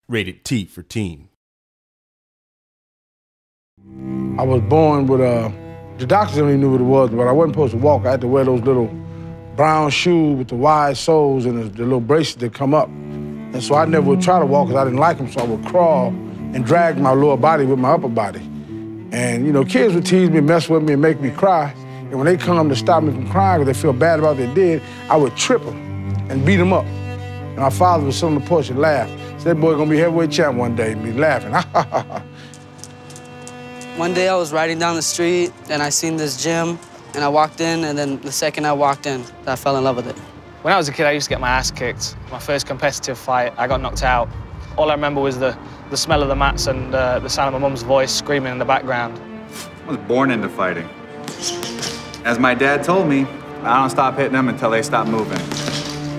Rated T for teen. I was born with the doctors only knew what it was, but I wasn't supposed to walk. I had to wear those little brown shoes with the wide soles and the little braces that come up. And so I never would try to walk because I didn't like them, so I would crawl and drag my lower body with my upper body. And, you know, kids would tease me, mess with me, and make me cry. And when they come to stop me from crying because they feel bad about what they did, I would trip them and beat them up. And my father would sit on the porch and laugh. Said, that boy gonna be heavyweight champ one day, and be laughing. One day I was riding down the street and I seen this gym and I walked in, and then the second I walked in, I fell in love with it. When I was a kid, I used to get my ass kicked. My first competitive fight, I got knocked out. All I remember was the smell of the mats and the sound of my mum's voice screaming in the background. I was born into fighting. As my dad told me, I don't stop hitting them until they stop moving.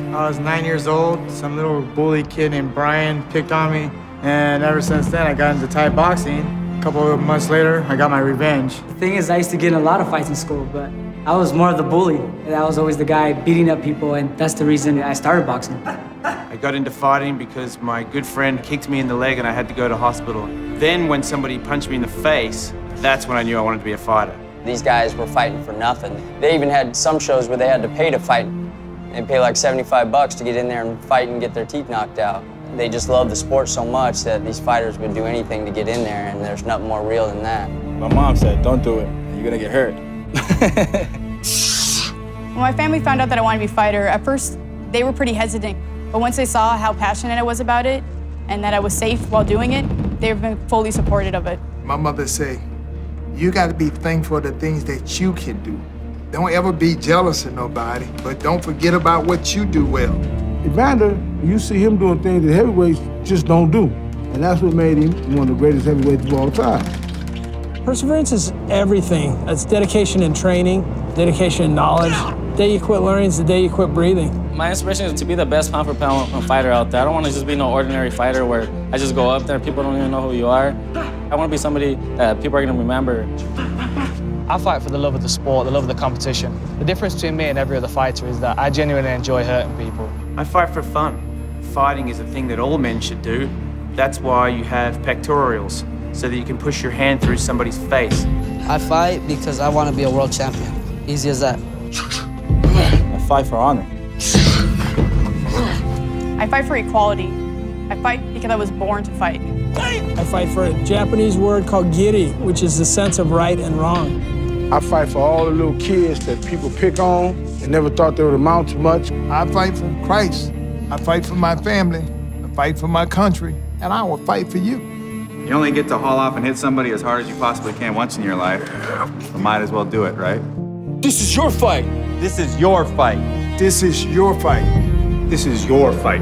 I was 9 years old. Some little bully kid named Brian picked on me, and ever since then I got into Thai boxing. A couple of months later, I got my revenge. The thing is, I used to get in a lot of fights in school, but I was more of the bully. And I was always the guy beating up people, and that's the reason I started boxing. I got into fighting because my good friend kicked me in the leg and I had to go to hospital. Then when somebody punched me in the face, that's when I knew I wanted to be a fighter. These guys were fighting for nothing. They even had some shows where they had to pay to fight. They'd pay like 75 bucks to get in there and fight and get their teeth knocked out. They just loved the sport so much that these fighters would do anything to get in there, and there's nothing more real than that. My mom said, don't do it, you're gonna get hurt. When my family found out that I wanted to be a fighter, at first they were pretty hesitant. But once they saw how passionate I was about it and that I was safe while doing it, they've been fully supportive of it. My mother say, you gotta be thankful for the things that you can do. Don't ever be jealous of nobody, but don't forget about what you do well. Evander, you see him doing things that heavyweights just don't do. And that's what made him one of the greatest heavyweights of all time. Perseverance is everything. It's dedication and training, dedication and knowledge. The day you quit learning is the day you quit breathing. My inspiration is to be the best pound for pound fighter out there. I don't want to just be no ordinary fighter where I just go up there and people don't even know who you are. I want to be somebody that people are going to remember. I fight for the love of the sport, the love of the competition. The difference between me and every other fighter is that I genuinely enjoy hurting people. I fight for fun. Fighting is a thing that all men should do. That's why you have pectorials, so that you can push your hand through somebody's face. I fight because I want to be a world champion. Easy as that. I fight for honor. I fight for equality. I fight because I was born to fight. I fight for a Japanese word called giri, which is the sense of right and wrong. I fight for all the little kids that people pick on and never thought they would amount to much. I fight for Christ. I fight for my family. I fight for my country. And I will fight for you. You only get to haul off and hit somebody as hard as you possibly can once in your life. So might as well do it, right? This is your fight. This is your fight. This is your fight. This is your fight.